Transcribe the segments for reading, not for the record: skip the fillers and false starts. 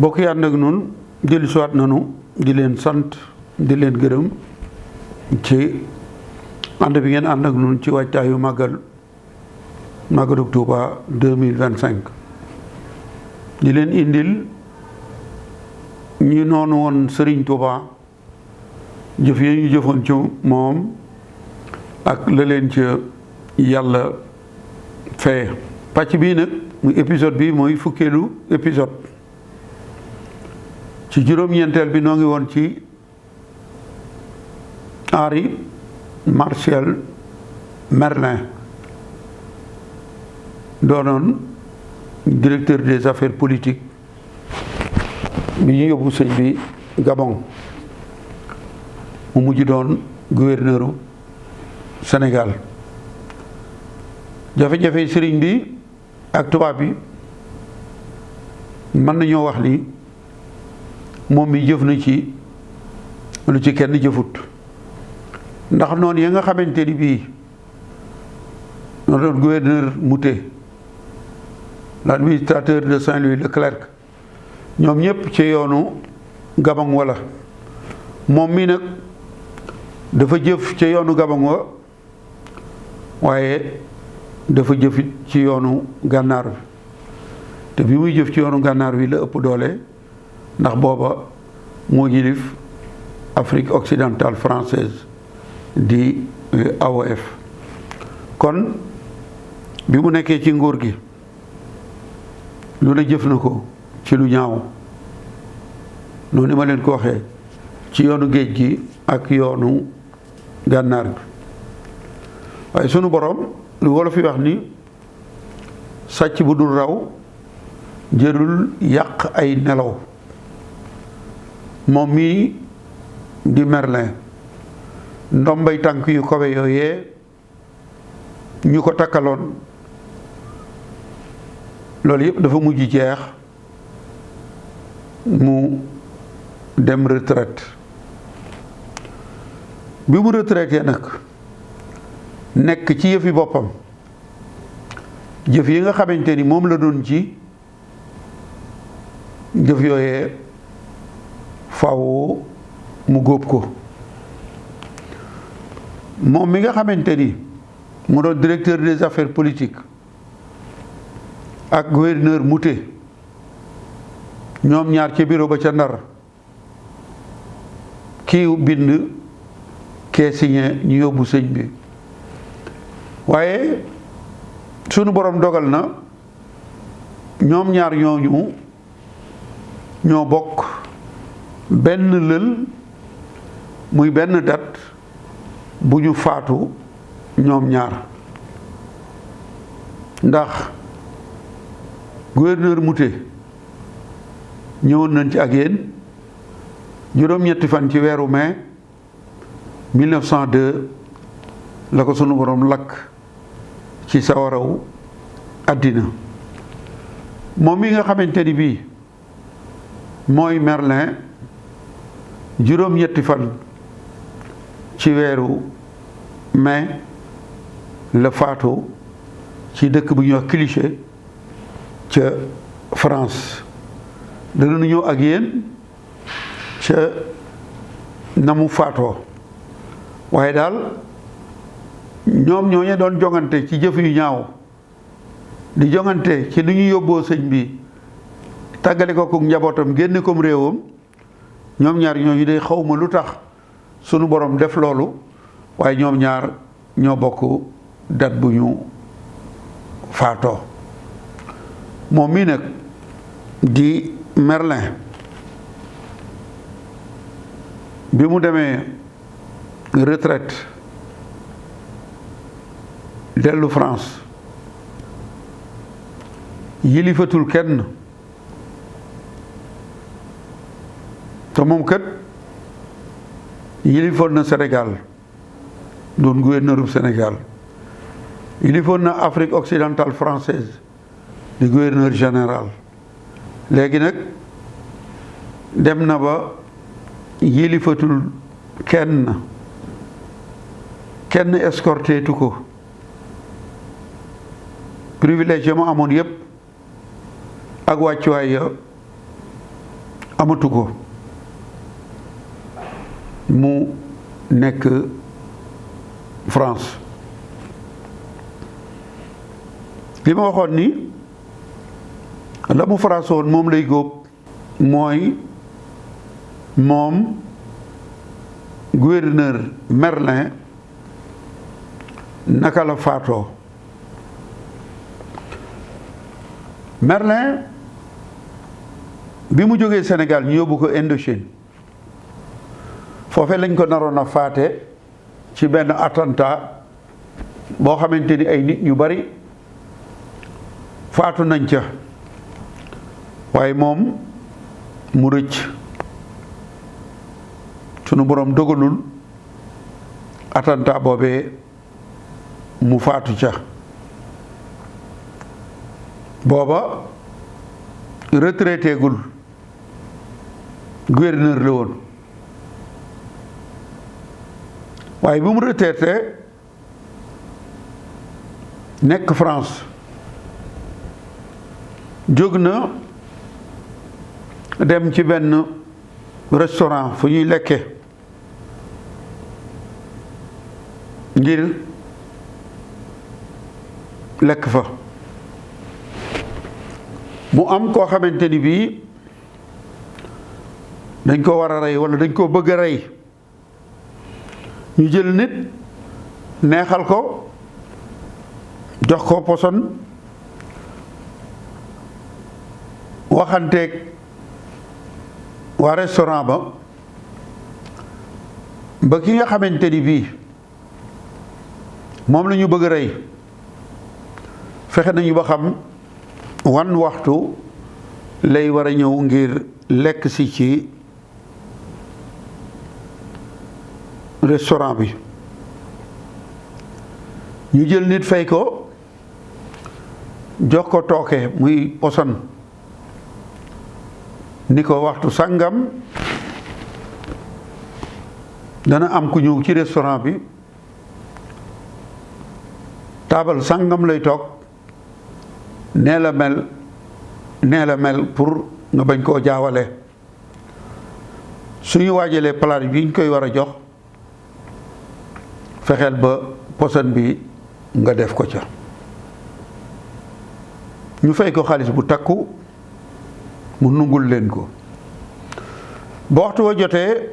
bokk yi ànd ak nun dellu siwaat nanu di leen sant di leen gërëm ci ànd bi ngeen ànd ak nun ci waajtaayu màggalu Tuuba 2025 di leen indil ñi noonu woon Sëriñ Tuuba jëf yi ñu jëfoon ci moom ak la leen ci yàlla fee pàcc bii nag muy épisode bi mooy fukkeelu épisode ci juróom-ñeenteel bi noo ngi woon ci Henri Martial Merlin doonoon directeur des affaires politiques bi ñu yóbbu sëñ bi Gabon mu mujj doon gouverneuru Sénégal jafe-jafe sëriñ bi ak tubaab bi mën nañoo wax ni moom mi jëf na ci lu ci kenn jëfut ndax noonu ya nga xamante ni bii noo doon gouverneur Moutet l'administrateur de Saint-Louis Leclerc ñoom ñëpp ci yoonu Gabon wala moom mi nag dafa jëf ci yoonu Gabon wa waaye dafa jëfit ci yoonu gànnaar bi te bi muy jëf ci yoonu gànnaar wi la ëpp doole ndax booba moo yilif Afrique occidentale française di AOF kon bi mu nekkee ci nguur gi lu ne jëf na ko ci lu ñaaw noonu ni ma leen ko waxee ci yoonu géej gi ak yoonu gànnaar bi waaye sunu borom lu wolof yi wax ni sàcc bu dul raw jërul yàq ay nelaw moom mii di Merlin ndombay tànk yu kawe yooyee ñu ko takkaloon loolu yëpp dafa mujj jeex mu dem retraite bi mu retraité nag nekk ci yëfi boppam jëf yi nga xamante ni moom la doon ci jëf yooyee faaw mu góob ko moom mi nga xamante ni mu doon directeur des affaires politiques ak gouverneur Moutet ñoom ñaar ca bureau ba ca Ndar kii bind kee signé ñu yóbbu sëñ bi waaye sunu borom dogal na ñoom ñaar ñooñu ñoo bokk benn lël muy benn date bu ñu faatu ñoom ñaar ndax gouverneur Moutet ñëwoon nañ ci ak yéen juróom-ñetti fan ci weeru mai 1902 la ko sunu borom lakk ci sawaraw àddina moom mi nga xamante ni bii mooy Merlin juróom-ñetti fan ci weeru mai la faatu ci dëkk bu ñuy wax Cliché ca France danañu ñëw ak yéen ca na mu faatoo waaye daal ñoom ñooñu doon jongante ci jëf yu ñaaw di jongante ci ni ñu yóbboo sëñ bi tàggale ko ku njabootam génne kom réewam ñoom ñaar ñooñu day xawma lu tax sunu borom def loolu waaye ñoom ñaar ñoo bokk dat bu ñu faatoo moom mii nag di Merlin bi mu demee retraite dellu France yilifatul kenn te moom kat yilifoon na Sénégal doon gouverneuru Sénégal yilifoon na Afrique occidentale française di gouverneur général léegi nag dem na ba yilifatul kenn escorté tu ko privilège mu amoon yépp ak wàccuwaay ya amatu ko mu nekk France. li ma waxoon ni la mu France woon moom lay góob mooy moom gouverneur Merlin naka la faatoo. Merlin bi mu jógee Sénégal ñu yóbbu ko Indochine foofee lañ ko naroon a faate ci benn attentat boo xamante ni ay nit ñu bari faatu nañ ca waaye moom mu rëcc. sunu boroom dogalul attentat boobee mu faatu ca. booba retraité gul gouverneur la woon waaye bi mu retraité nekk France jóg na dem ci benn restaurant fu ñuy lekke ngir lekk fa. mu am koo xamante ni bii dañ ko war a rey walla dañ koo bëgg a rey ñu jël nit neexal ko jox ko poson waxanteeg waa restaurant ba ki nga xamante ni bii moom la ñu bëgg a rey fexe nañu ba xam wan waxtu lay war a ñëw ngir lekk si ci restaurant bi. ñu jël nit fay ko jox ko tooke muy poson ni ko waxtu sàngam dana am ku ñëw ci restaurant bi taabal sàngam lay toog nee la mel pour nga bañ koo jaawale. suñu waajalee palaat bi ñu koy war a jox fexeel ba poson bi nga def ko ca. ñu fay ko xaalis bu takku mu nungul leen ko. ba waxtu wa jotee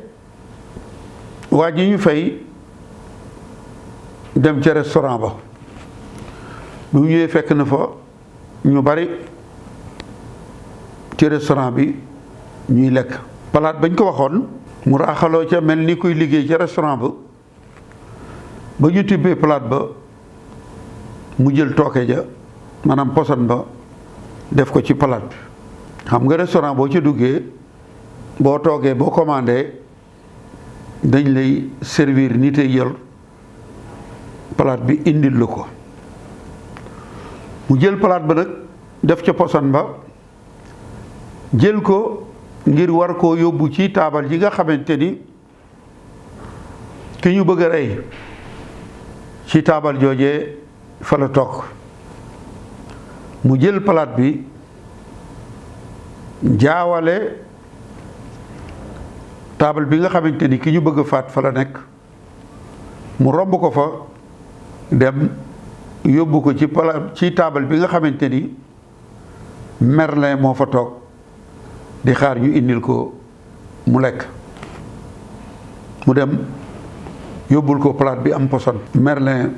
waa ji ñu fay dem ca restaurant ba bu ñëwee fekk na fa ñu bari ci restaurant bi ñuy lekk. palaat bañ ko waxoon mu raaxaloo ca mel ni kuy liggéey ca restaurant ba ñu tibbee palaat ba mu jël tooke ja maanaam poson ba def ko ci palaat bi. xam nga restaurant boo ca duggee boo toogee boo commandé dañ lay servir nit ay jël palaat bi indil la ko. mu jël palaat ba nag def ca poson ba jël ko ngir war koo yóbbu ci taabal ji nga xamante ni ki ñu bëgg a rey ci taabal joojee fa la toog. mu jël palaat bi jaawale taabal bi nga xamante ni ki ñu bëgg a faat fa la nekk mu romb ko fa dem yóbbu ko ci taabal bi nga xamante ni Merlin moo fa toog di xaar ñu indil ko mu lekk. mu dem yóbbul ko palaat bi am poson. Merlin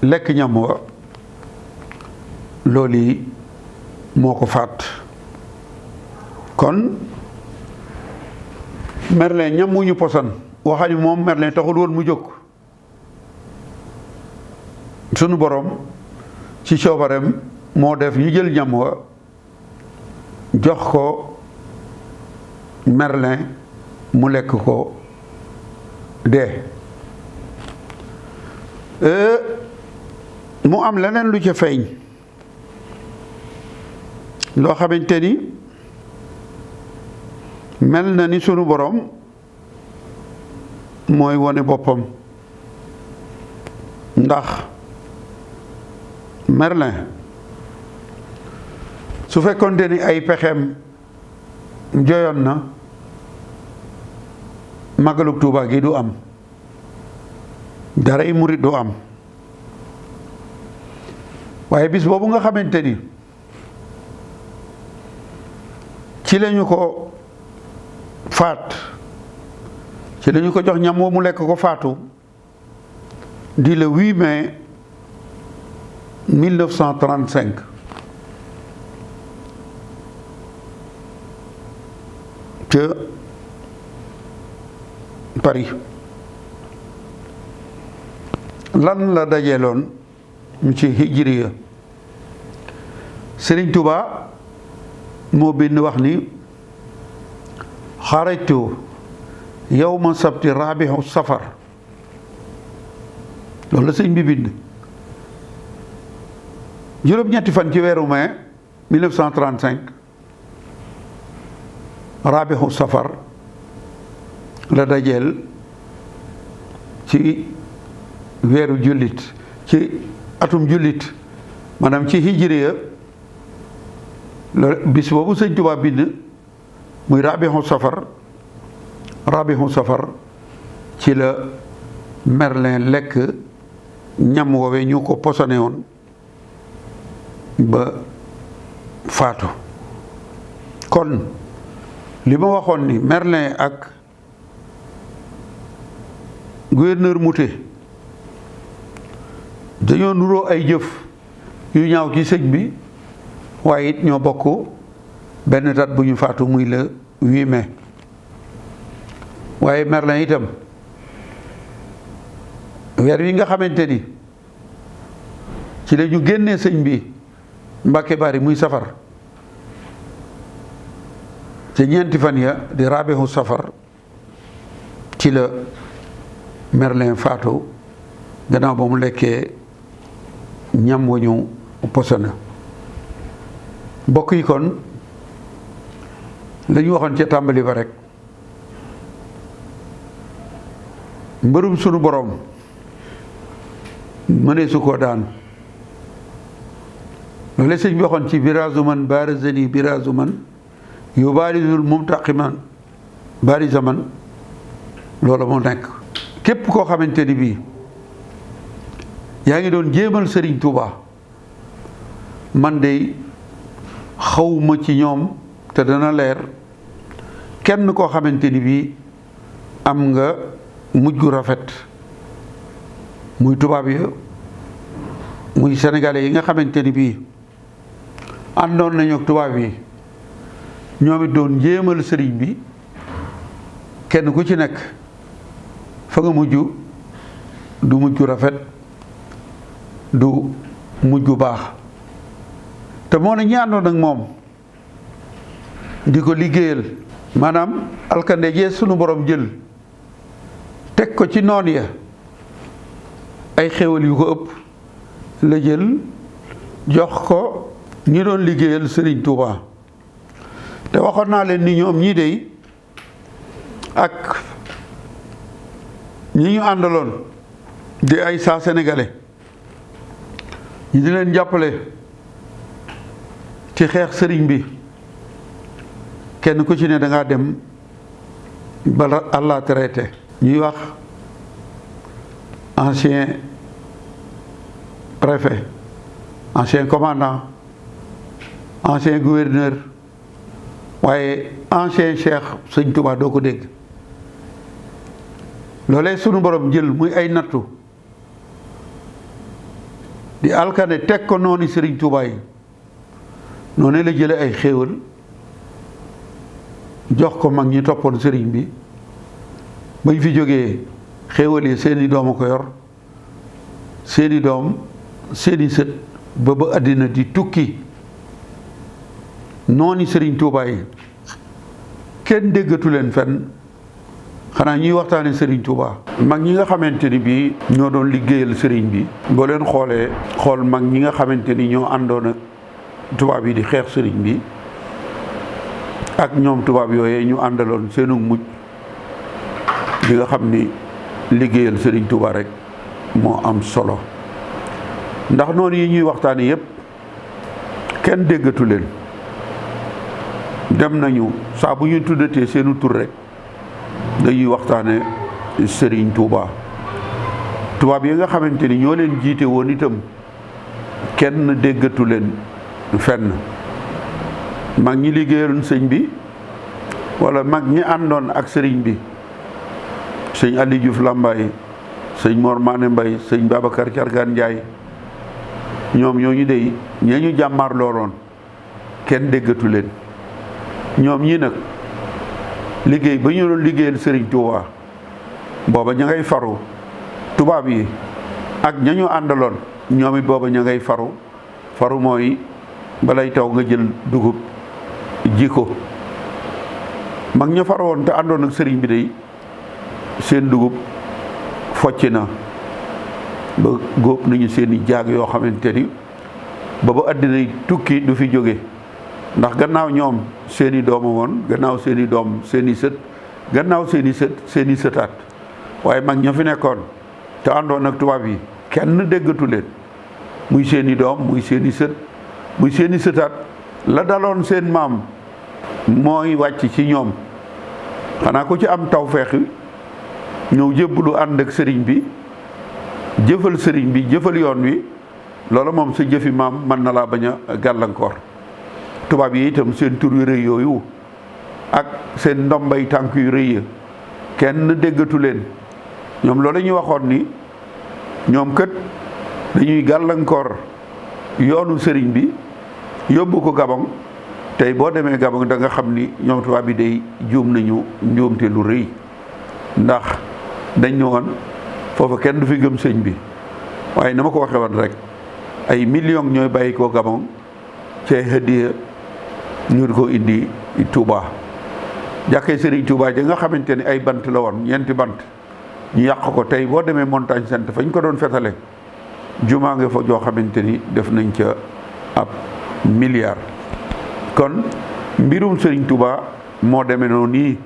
lekk ñam wa loolu yi moo ko faat. kon Merlin ñam wu ñu poson waxani moom Merlin taxul woon mu jóg. sunu borom ci coobareem moo def ñu jël ñam wa jox ko Merlin mu lekk ko dee. mu am leneen lu ca feeñ loo xamante ni mel na ni sunu borom mooy wone boppam. ndax Merlin su fekkoonte ni ay pexeem joyoon na màggalug Tuubaa gi du am, daray murit du am. waaye bis boobu nga xamante ni ci lañu ko faat, ci lañu ko jox ñam woo mu lekk ko faatu, di le 8 mai 1935 ca Paris. lan la dajeeloon mu ci hijriya? Sëriñ Tuba moo bind wax ni xarajtu yawma sabti rabihu safar. loolu la sëñ bi bind. juróom-ñetti fan ci weeru mai 1935 rabihu safar la dajeel ci weeru jullit, ci atum jullit, maanaam ci hijriya. bis boobu sëñ Tuubaa bind muy rabihu safar ci la Merlin lekk ñam woowee ñu ko posone woon ba faatu. kon li ma waxoon ni Merlin ak gouverneur Moutet dañoo nuroo ay jëf yu ñaaw ci sëñ bi, waaye it ñoo bokk benn date bu ñu faatu muy le 8 mai. waaye Merlin itam weer wi nga xamante ni ci la ñu génnee sëñ bi Mbàkke Bari muy safar, te ñeenti fan ya di rabihu safar ci la Merlin faatu gannaaw ba mu lekkee ñam wa ñu posona. mbokk yi kon la ñu waxoon ca tàmbali ba rek, mbërum sunu borom mënee su koo daan. loolu sëñ bi waxoon ci biraazu man baarazani biraazu man yu baarizul mumtaqiman baariza man, loolu moo nekk. képp koo xamante ni bii yaa ngi doon jéemal Sëriñ Tuuba, man de xawma ci ñoom te dana leer kenn koo xamante ni bii am nga mujj gu rafet, muy tubaab yi muy sénégalais yi nga xamante ni bii àndoon nañu ak tubaab yi, ñoom it doon jéemal sëriñ bi. kenn ku ci nekk fa nga mujj du mujj gu rafet, du mujj gu baax. te moo ne ñi àndoon ak moom di ko liggéeyal, maanaam alkande jee sunu borom jël teg ko ci noon ya, ay xéwal yu ko ëpp la jël jox ko ñi doon liggéeyal Sëriñ Tuuba. te waxoon naa leen ni ñoom ñii dey ak ñi ñu àndaloon di ay saa sénégalais ñi di leen jàppale ci xeex sëriñ bi, kenn ku ci ne dangaa dem bala àlla traité. ñuy wax ancien préfet, ancien commandant, ancien gouverneur, waaye ancien cheikh sëñ Tuubaa doo ko dégg. loolee sunu borom jël muy ay nattu di alkane teg ko noonu Sëriñ Tuubaa yi, noonu la jële ay xéewal jox ko mag ñi toppoon sëriñ bi. bañ fi jógee xéewal yi seeni doom a ko yor, seeni doom, seeni sët, ba àddina di tukki. noonu Sëriñ Tuubaa yi kenn déggatu leen fenn, xanaa ñuy waxtaane Sëriñ Tuubaa. mag ñi nga xamante ni bii ñoo doon liggéeyal sëriñ bi, boo leen xoolee xool mag ñi nga xamante ni ñoo àndoon ak tubaab yi di xeex sëriñ bi, ak ñoom tubaab yooyee ñu àndaloon seenu mujj, di nga xam ni liggéeyal Sëriñ Tuubaa rek moo am solo. ndax noonu yi ñuy waxtaane yépp kenn déggatu leen dem nañu saa bu ñuy tuddatee seenu tur rek dañuy waxtaane Serigne Touba. tubaab yi nga xamante ni ñoo leen jiite woon itam kenn déggatu leen fenn. mag ñi liggéeyaloon sëñ bi wala mag ñi àndoon ak sëriñ bi, sëñ Aliou Diouf Lambaye, sëñ Mor Mané Mbaye, sëñ Babacar Cargaan Ndiaye, ñoom ñooñu dey ñee ñu jàmmaar looloon kenn déggatu leen. ñoom ñii nag liggéey ba ñu doon liggéeyal sëriñ Touba booba ña ngay faru, tubaab yi ak ña ñu àndaloon ñoom it booba ña ngay faru mooy balay taw nga jël dugub ji ko. mag ña faroon te àndoon ak sëriñ bi day seen dugub focc na ba góob nañu seeni jaag yoo xamante ni ba ba àddina tukki du fi jóge, ndax gannaaw ñoom seeni dooma woon, gannaaw seeni doom seeni sët, gannaaw seeni sët seeni sëtaat. waaye mag ña fi nekkoon te àndoon ak tubaab yi kenn déggatu leen, muy seeni doom muy seeni sët muy seeni sëtaat. la daloon seen maam mooy wàcc ci ñoom. xanaa ku ci am tawfeex ñëw jébbalu ànd ak sëriñ bi, jëfal sëriñ bi, jëfal yoon wi, loolu moom sa jëfi maam mën na laa bañ a gàllankoor. tubaab yi itam seen tur yu rëy yooyu ak seen ndombay tànk yu rëy ya kenn déggatu leen. ñoom loolu la ñuy waxoon ni ñoom kët dañuy gàllankoor yoonu sëriñ bi yóbbu ko Gabon. tey boo demee Gabon da nga xam ni ñoom tubaab bi day juum nañu njuumte lu rëy, ndax dañ ne woon foofu kenn du fi gëm sëñ bi. waaye na ma ko waxee woon rek ay millions ñooy bàyyi ko Gabon ci hadiya ñu di ko indi Touba. jàkkee Serigne Touba ja nga xamante ni ay bant la woon, ñeenti bant ñu yàq ko. tey boo demee Montagne Sainte fañ ko doon fetale jumaa nga fa joo xamante ni def nañ ca ab milliard. kon mbirum Serigne Touba moo demee noonu nii,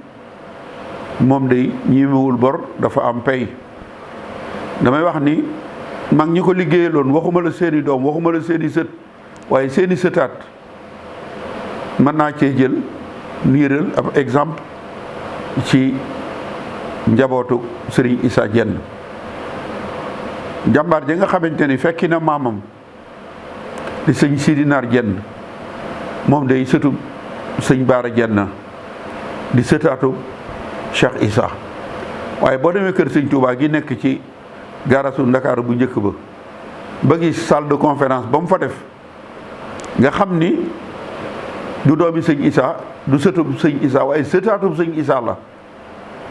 moom day ñiimewul bor dafa am pay. damay wax ni mag ñi ko liggéeyaloon waxuma la seeni doom waxuma la seeni sët waaye seeni sëtaat mën naa cee jël niiral ab exemple ci njabootu Serigne Issa Diène. jàmbaar ja nga xamante ni fekki na maamam di sëñ Sidi Nar Diène, moom day sëtu sëñ Baara Diène di sëtaatu Cheikh Issa. waaye boo demee kër sëñ Touba gi nekk ci gaarasu Ndakaaru bu njëkk ba gis salle de conférence ba mu fa def, nga xam ni du doomi sëñ Issa du sëtub sëñ Issa waaye sëtaatub sëñ Issa la.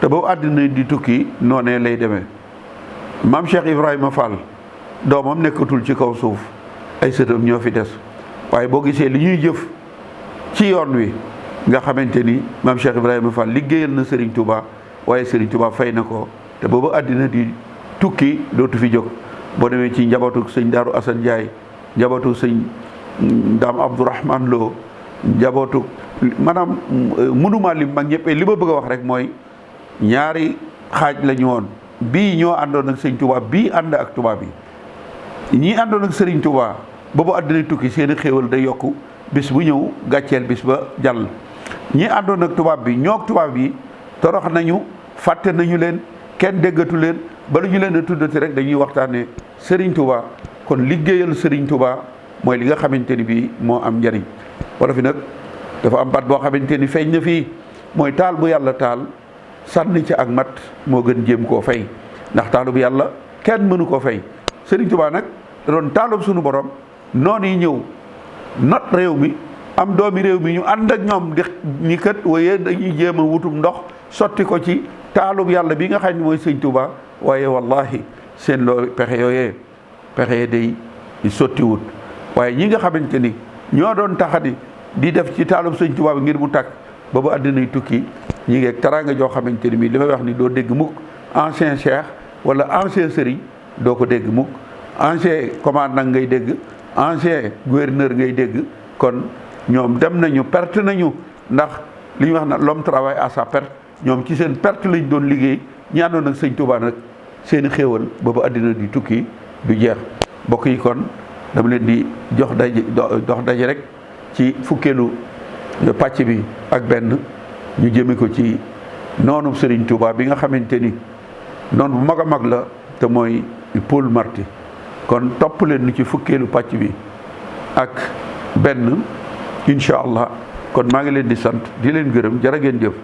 te boobu àddina di tukki noonee lay demee. maam Cheikh Ibrahima Fall doomam nekkatul ci kaw suuf, ay sëtam ñoo fi des. waaye boo gisee li ñuy jëf ci yoon wi nga xamante ni maam Cheikh Ibrahima Fall liggéeyal na Serigne Touba, waaye Serigne Touba fay na ko. te boobu àddina di tukki dootu fi jóg. boo demee ci njabootu sëñ Daaru Assane Ndiaye, njabootu sëñ Daam Abdourahman Lo, njabootu maanaam mënuma lim mag ñëpp. li ma bëgg a wax rek mooy ñaari xaaj la ñu woon. bii ñoo àndoon ak sëñ Touba, bii ànd ak tubaab yi. ñii àndoon ak Serigne Touba boobu àddina tukki seeni xéewal day yokku bis bu ñëw gàcceel bis ba jàll. ñii àndoon ak tubaab bi ñoo ak tubaab yi torox nañu, fàtte nañu leen, kenn déggatu leen. bala ñu leen a tuddati rek dañuy waxtaanee Serigne Touba. kon liggéeyal Serigne Touba mooy li nga xamante ni bii moo am njariñ. wala fi nag dafa am baat boo xamante ni feeñ na fii, mooy taal bu yàlla taal sànni ci ak mat moo gën jéem koo fay, ndax taalub yàlla kenn mënu koo fay. Serigne Touba nag da doon taalub sunu borom, noonu yi ñëw not réew mi, am doomi réew mi ñu ànd ak ñoom di ñi kat waaye dañuy jéem a wutum ndox sotti ko ci taalub yàlla bi nga xam ne mooy Serigne Touba. waaye wallahi seen loolu pexe yooyee pexe day sotti wut. waaye ñi nga xamante ni ñoo doon taxani di def ci taalub Sëñ Touba bi ngir mu tàkk ba ba àddinay tukki, ñi ngeeg taraanga joo xamante ni bii li may wax ni doo dégg mukk ancien cheikh wala ancien sëriñ, doo ko dégg mukk. ancien commandant ngay dégg, ancien gouverneur ngay dégg. kon ñoom dem nañu, perte nañu, ndax li ñuy wax na l'homme travaille à sa perte. ñoom ci seen perte lañ doon liggéey. ñi àndoon ak sëñ Touba nag seeni xéewal boobu àddina di tukki du jeex. mbokk yi kon dama leen di dox daje rek ci fukkeelu pàcc bi ak benn ñu jëme ko ci noonu Serigne Touba bi nga xamante ni noonu bu mag a mag la te mooy Paul Marty. kon topp leen nu ci fukkeelu pàcc bi ak benn incha allah kon maa ngi leen di sant di leen gërëm jërë ngeen jëf.